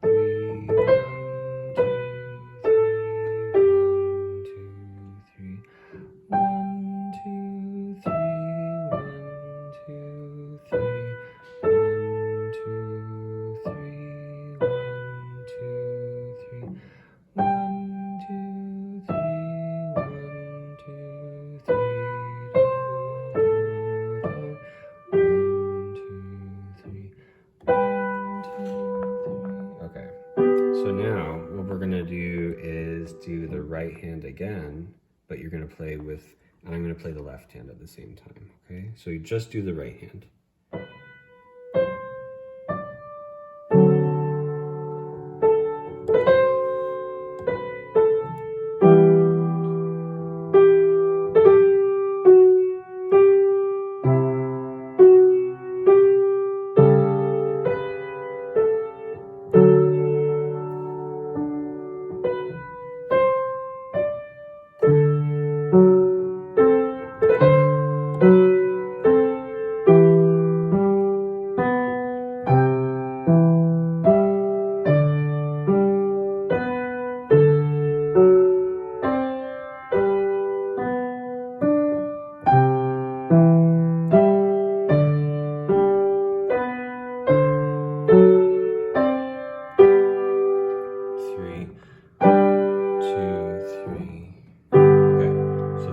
three, 1, 2, 3, 1, 2, 3, 1, 2, 3, 1, 2, 3, 1, 2, 3, 1, 2, 3, 1, 2, 3, 1, 2, 3, 1, 2, 3. Okay. So now what we're gonna do is do the right hand again, but you're gonna play with, and I'm gonna play the left hand at the same time, okay? So you just do the right hand.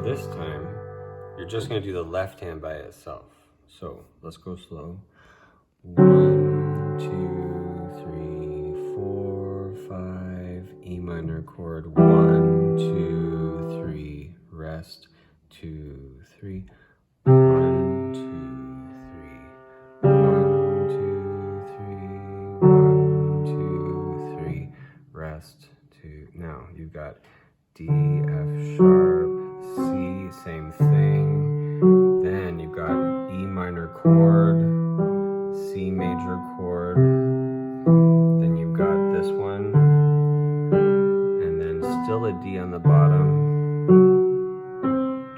This time, you're just going to do the left hand by itself. So let's go slow. 1, 2, 3, 4, 5, E minor chord. 1, 2, 3, rest. 2, 3. 1, 2, 3. 1, 2, 3. 1, 2, 3. Rest. 2. Now you've got D, F sharp, C, same thing. Then you've got E minor chord, C major chord. Then you've got this one. And then still a D on the bottom.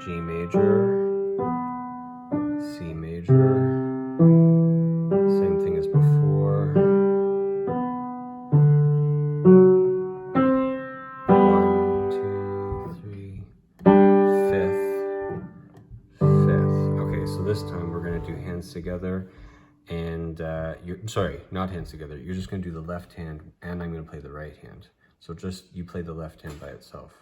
G major, C major. Same thing as before. 1, 2, 3. Fifth. Okay, so this time we're going to do hands together, and sorry, not hands together. You're just going to do the left hand, and I'm going to play the right hand. So just you play the left hand by itself.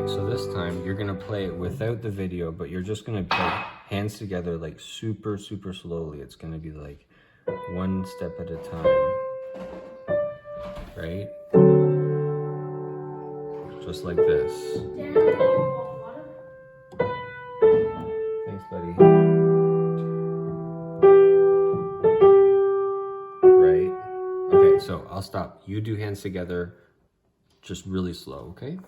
So this time you're gonna play it without the video, but you're just gonna play hands together like super, super slowly. It's gonna be like one step at a time, right? Just like this. Thanks, buddy. Right? Okay, so I'll stop. You do hands together, just really slow, okay?